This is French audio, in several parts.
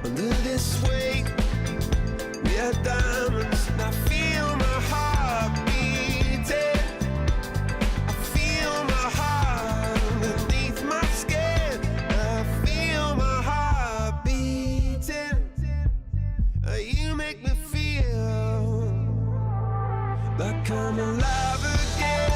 Under this weight, we are diamonds, and I feel my heart beating. I feel my heart underneath my skin. I feel my heart beating. You make me feel like I'm alive again.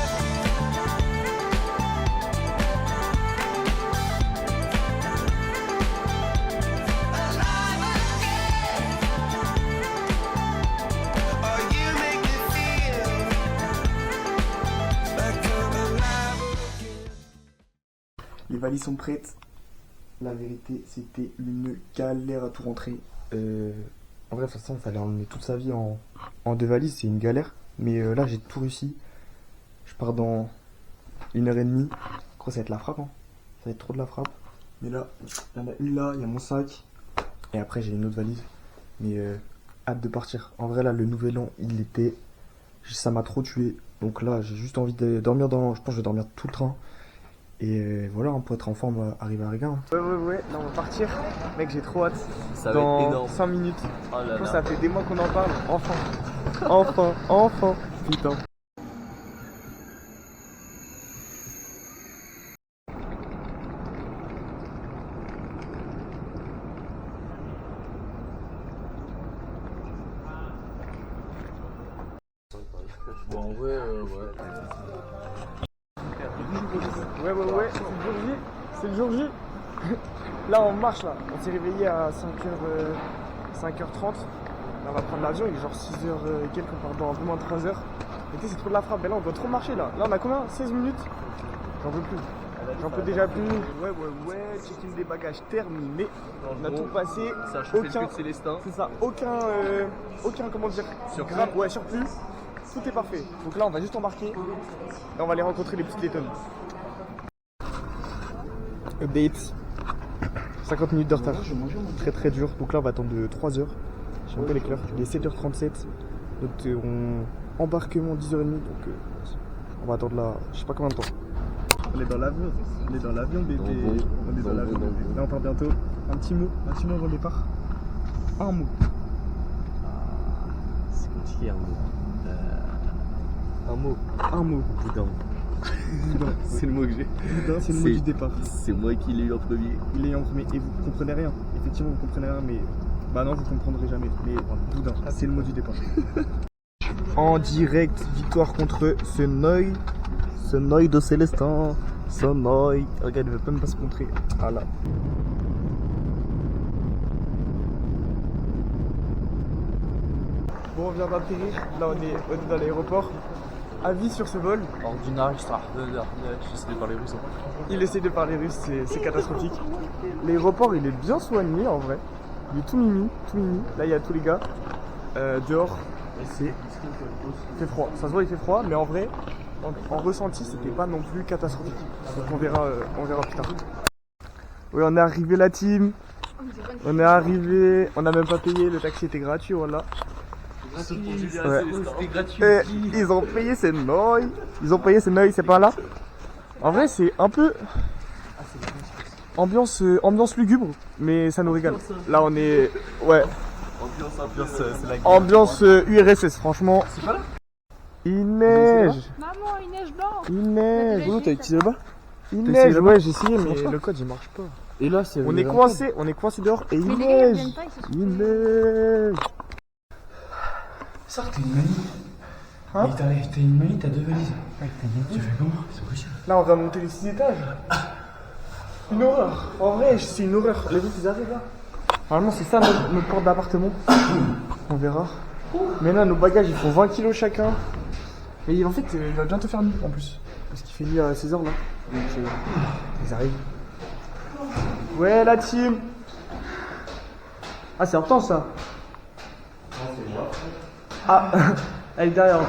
Les valises sont prêtes. La vérité, c'était une galère à tout rentrer. En vrai, de toute façon, il fallait emmener toute sa vie en 2 valises, c'est une galère. Mais là, j'ai tout réussi. Je pars dans 1h30. Je crois que ça va être la frappe. Hein. Ça va être trop de la frappe. Mais là, il y en a une là, il y a mon sac. Et après, j'ai une autre valise. Mais hâte de partir. En vrai, là, le nouvel an, ça m'a trop tué. Donc là, j'ai juste envie de dormir je pense que je vais dormir tout le train. Et voilà, pour être en forme, arriver à Riga. Hein. Ouais, là on va partir. Mec, j'ai trop hâte. Ça va être énorme. 5 minutes. Oh là Je pense que là. ça fait des mois qu'on en parle. Enfin. Putain. Bon, en vrai, Ouais, c'est le jour J. Là, on marche là. On s'est réveillé à 5h30. Là, on va prendre l'avion, il est genre 6h et quelques, on part dans un peu moins de 3h. Et tu sais, c'est trop de la frappe. Mais là, on doit trop marcher là. Là, on a combien? 16 minutes? J'en peux plus. J'en peux déjà plus. Ouais. Check-in des bagages terminé. On a tout passé. ça a chauffé le cul de Célestin. C'est ça. Aucun, comment dire, Surplus. Ouais, surplus. Tout est parfait. Donc là, on va juste embarquer. Et on va aller rencontrer les petites Lettonnes. Update. 50 minutes de retard. Très dur. Donc là, on va attendre 3 heures. J'ai un peu l'éclair. Il est 7h37. Donc embarquement 10h30. Donc on va attendre là, je sais pas combien de temps. On est dans l'avion bébé. On est dans l'avion bébé. Là on part bientôt. Un petit mot avant le départ. Un mot. C'est compliqué un mot. Un mot. Boudin. C'est le mot que j'ai. Boudin, c'est le mot du départ. C'est moi qui l'ai eu en premier. Il est en premier. Et vous comprenez rien. Effectivement, vous comprenez rien, mais. Bah non, vous comprendrez jamais. Mais boudin, c'est le mot du départ. En direct, victoire contre Senoy. Senoy de Célestin. Senoy. Regarde, il veut même pas se montrer. Voilà. Bon, on vient d'atterrir. Là, on est dans l'aéroport. Avis sur ce vol. Ordinaire, j'essaie de parler russe. Il essaie de parler russe, c'est catastrophique. L'aéroport, il est bien soigné en vrai. Il est tout mimi. Là, il y a tous les gars. Dehors, il fait froid. Ça se voit, il fait froid, mais en vrai, en ressenti, c'était pas non plus catastrophique. Donc on verra plus tard. Oui, on est arrivé la team. On est arrivé. On n'a même pas payé, le taxi était gratuit, voilà. Ouais. C'était gratuit. Et ils ont payé ces noix. C'est pas là. En vrai, c'est un peu ambiance lugubre, mais ça nous régale. Là, on est C'est la ambiance URSS, franchement. C'est pas là? Il neige. Maman, il neige blanc. Il neige. Oh, t'as utilisé là-bas? Il neige. Ouais, j'ai essayé, mais le code il marche pas. Et là, c'est. On est coincé dehors et il Mais les gars, ils neige. viennent pas, ils se sont Il neige. Ça, t'as une manie. Hein? Mais t'as une manie, t'as 2 valises. Tu fais comment? C'est possible. Là, on va monter les 6 étages. Une horreur. En vrai, c'est une horreur. Les autres, ils arrivent là. Normalement, c'est ça notre porte d'appartement. On verra. Mais là, nos bagages, ils font 20 kilos chacun. Et en fait, il va bientôt faire nuit en plus. Parce qu'il fait nuit à 16h là. Donc, ils arrivent. Ouais, la team. Ah, c'est important ça. Non, c'est moi. Ah, elle est derrière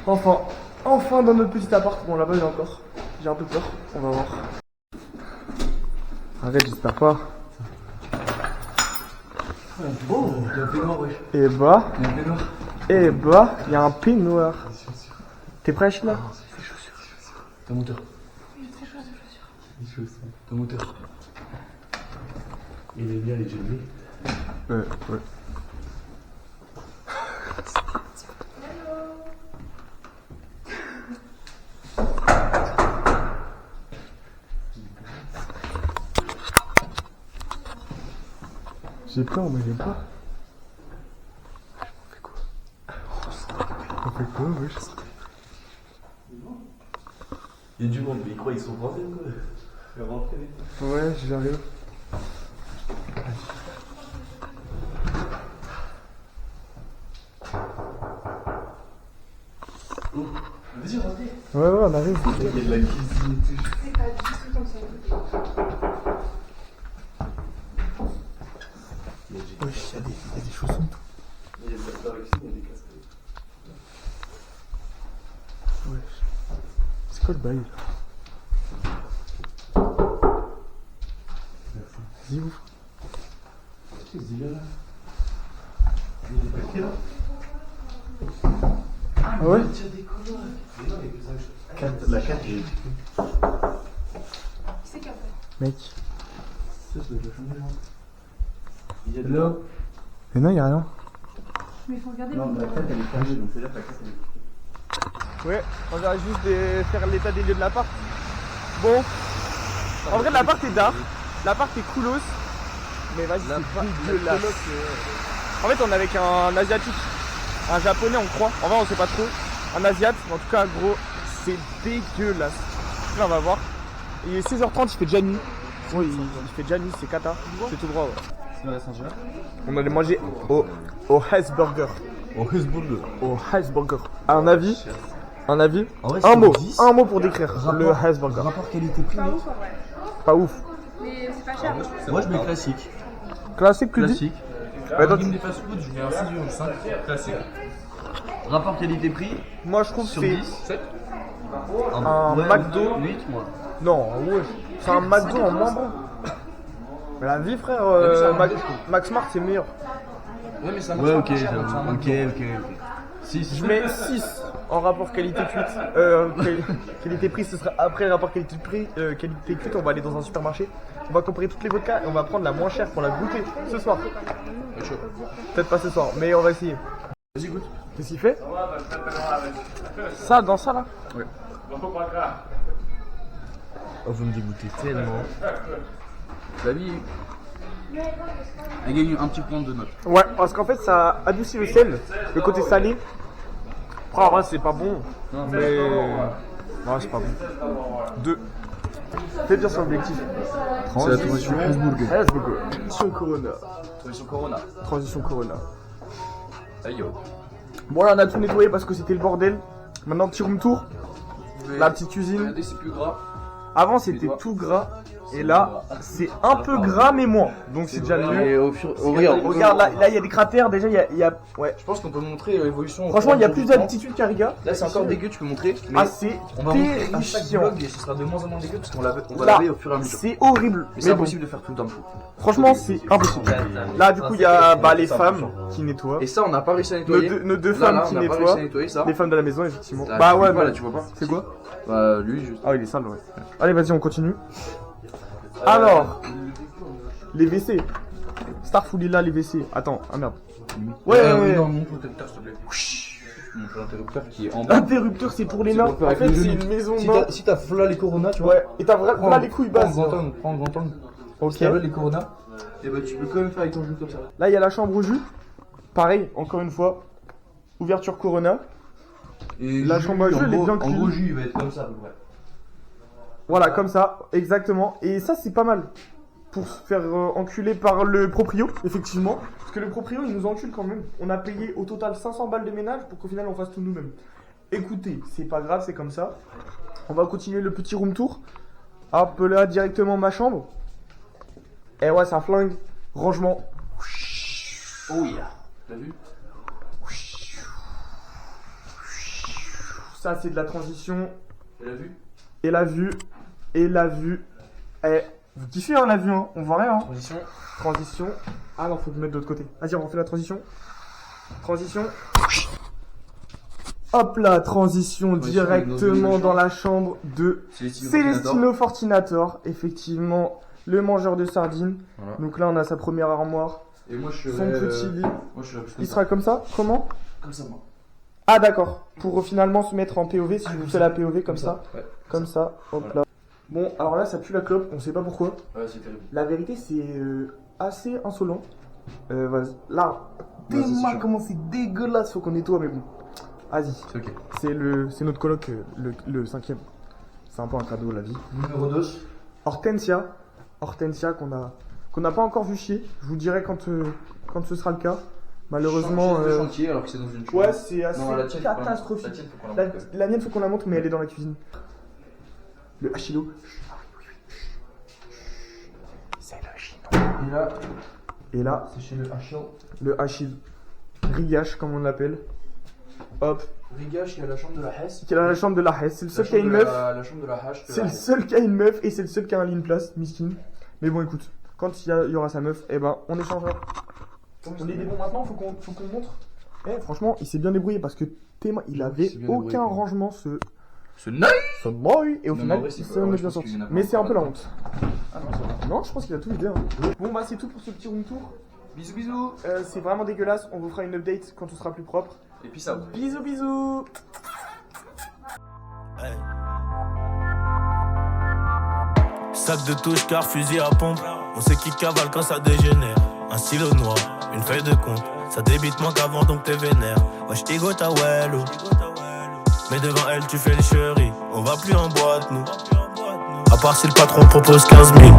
encore. Enfin dans notre petit appart. Bon, là-bas, il y a encore. J'ai un peu peur. On va voir. Arrête, j'espère pas. Oh, il y a un peignoir, wesh. Et bah, Il y a un peignoir. il y a un peignoir. T'es prêt, China? C'est chaud. Ton moteur. Il est très chaud, ces chaussures. Ton moteur. Il est bien les gelés. Ouais. J'ai peur, mais j'aime pas. On fait quoi, wesh? Il y a du monde, mais ils croient qu'ils sont français ou quoi? Je vais rentrer. Ouais, j'arrive. Vas-y, rentrez. Ouais, on arrive. Il y a de la cuisine et tout. C'est pas du tout comme ça. Wesh, il y a des chaussons. Il y a de la cuisine, il y a des casques. Wesh. C'est quoi le bail là? Vas-y, ouvre. Qu'est-ce qu'il y a là? Il y a des paquets là? Ah ouais? Il y a des couleurs. Mais non, il y a que ça. La carte, j'ai. Qui c'est qui a fait? Mec. Ça, je dois la changer là. Il y a de Là. Mais non, y'a rien. Mais il faut regarder Non, le la carte, elle est cachée, donc c'est-à-dire que la carte, elle est. Ouais, on vient juste de faire l'état des lieux de l'appart. Bon, en vrai l'appart est d'art, l'appart est coolos, mais vas-y c'est dégueulasse. En fait on est avec un asiatique, un japonais on croit, en vrai on sait pas trop, un asiate, mais en tout cas gros c'est dégueulasse. Là on va voir, il est 16h30, il fait déjà nuit. Oui, il fait déjà nuit, c'est cata, c'est tout droit ouais. On allait manger au Hesburger. Au Hesburger. Au Hesburger. Un avis? Un avis? En vrai, Un c'est mot, 10. un mot pour décrire le Hesburger. Rapport qualité-prix. Pas ouf en vrai. Pas ouf. Mais c'est pas cher. Moi, je mets classique. Classique, tu dis? Classique. Ouais, toi, Game des fast-food, je mets un 6 ou un 5 classique. Rapport qualité-prix. moi je trouve que Sur c'est 10. 7. un McDo. 8, moi. Non, ouais. C'est un McDo en moins bon. Mais la vie, frère, Max Mart c'est meilleur. Ouais, mais ça Ouais, ok, ok. ok. 6. Je mets 6 en rapport qualité-cuite. Qualité-prix, ce sera après le rapport qualité-prix. Qualité-cuite, on va aller dans un supermarché. On va comparer toutes les vodkas et on va prendre la moins chère pour la goûter ce soir. Peut-être pas ce soir, mais on va essayer. Vas-y, goûte. Qu'est-ce qu'il fait? Ça, dans ça là? Ouais. Oh, vous me dégoûtez tellement. David, il gagne un petit point de note. Ouais, parce qu'en fait ça adoucit le sel, le côté salé. Après, en vrai, c'est pas bon. Mais. Non, c'est pas bon. 2. Fais bien sur l'objectif. C'est la transition Hesburger. Transition Corona. Transition Corona. Transition Corona. Aïe yo. Bon, là, on a tout nettoyé parce que c'était le bordel. Maintenant, petit room tour. La petite cuisine. Regardez, c'est plus gras. Avant, c'était tout gras. Et là, c'est un peu gras, mais moins. Donc, c'est déjà mieux. Et au fur regarde. Regarde, là, il y a des cratères. Déjà, il y a. Ouais. Je pense qu'on peut montrer l'évolution. Franchement, il y a plus d'altitude qu'Ariga. Là, c'est encore dégueu, tu peux montrer. Mais Ah, c'est on va montrer à chaque terrifiant. vlog et ce sera de moins en moins dégueu parce qu'on va Là, laver au fur et à mesure. c'est horrible. Mais c'est Mais bon, impossible de faire tout d'un coup. franchement, c'est impossible. Là, du coup, il y a les femmes qui nettoient. Et ça, on n'a pas réussi à Nos nettoyer. deux Là, femmes là, qui on n'a pas réussi nettoient. à nettoyer ça. Les femmes de la maison, effectivement. Là, Bah tu ouais, vois, bah, là, tu vois pas. c'est quoi? Bah, lui, juste. Ah, il est sale, ouais. Allez, vas-y, on continue. Alors, les WC. Starful est là, les WC. Attends, ah merde. Ouais. Non, montre l'interrupteur, s'il te plaît. Montre l'interrupteur qui est en bas. L'interrupteur, c'est pour les nains. pour En faire fait, avec les c'est genoux. une maison Si t'as là les Corona, tu vois. Ouais, et t'as vraiment là les couilles basses. Prends le grand angle. Ok. Si t'as les Corona. Et bah, tu peux quand même faire avec ton genou comme ça. Là, il y a la chambre au jus. Pareil, encore une fois. Ouverture Corona. Et La chambre à jus, elle est bien En clean. gros, jus, il va être comme ça à peu près. Voilà, comme ça, exactement. Et ça, c'est pas mal. Pour se faire enculer par le proprio, effectivement. Parce que le proprio, il nous encule quand même. On a payé au total 500 balles de ménage pour qu'au final, on fasse tout nous-mêmes. Écoutez, c'est pas grave, c'est comme ça. On va continuer le petit room tour. Hop, là, directement ma chambre. Et ouais, ça flingue. Rangement. Oh yeah. T'as vu? Ça, c'est de la transition. Tu l'as vu? Et la vue. Et la vue. Eh, vous kiffez, hein, la vue, hein. On voit rien, hein. Transition. Transition. Ah non, faut le mettre de l'autre côté. Vas-y, on refait la transition. Transition. Hop là, transition directement dans la chambre de Celestino Celestino Fortinator. Effectivement, le mangeur de sardines. Voilà. Donc là, on a sa première armoire, Et moi, je son serais. petit lit. Moi, je serais plus comme Il ça. sera comme ça? Comment? Comme ça, moi. Ah d'accord, pour finalement se mettre en POV, si je vous fais la POV comme ça. Ouais. Comme ça, hop Voilà. là. Bon, alors là, ça pue la clope, on sait pas pourquoi. Ouais, c'est terrible. La vérité, c'est assez insolent. Vas-y. Là, Ouais, c'est Théma, sûr. comment c'est dégueulasse, faut qu'on nettoie, mais bon. Vas-y. C'est ok. C'est notre coloc, le 5e. C'est un peu un cadeau, la vie. Numéro 2. Hortensia qu'on n'a pas encore vu chier. Je vous dirai quand ce sera le cas. Malheureusement, Chaise de chantier alors que c'est dans une chambre. ouais, c'est assez Non, la tienne, faut qu'on la- catastrophique. la tienne, faut qu'on la montre. La mienne, faut qu'on la montre, mais elle est dans la cuisine. Le hachilo. C'est le chino. Et là, Et là, c'est chez le Hachil. le hachil. Rigache, comme on l'appelle. Hop. Rigache, il y a la chambre de la Hesse. Qui est dans la chambre de la Hesse. C'est le La seul qui a chambre une de meuf. la chambre de la hache. C'est le seul qui a une meuf et c'est le seul qui a un lit de place, miskin. Mais bon, écoute, quand il y aura sa meuf, eh ben, on échangera. On est bon maintenant, faut qu'on montre. Eh, franchement, il s'est bien débrouillé parce que Théma, il avait s'est bien débrouillé, aucun quoi. rangement ce nice. boy. Et au Non, mais final, en vrai, il c'est s'en pas- est ouais, je bien pense sorti. qu'il y en a pas Mais c'est un peu la encore. honte. Ah non, ça va. Non, je pense qu'il a tout idée. Hein. Bon, bah, c'est tout pour ce petit room tour. Bisous, bisous. C'est vraiment dégueulasse. On vous fera une update quand tout sera plus propre. Et puis ça. Bisous, bisous. Sac de touche car fusil à pompe. On sait qui cavale quand ça dégénère. Un stylo noir, une feuille de compte. Ça débite moins qu'avant donc t'es vénère. Wesh Tigo ta wello. Mais devant elle tu fais les chéris. On va plus en boîte nous. À part si le patron propose 15 000.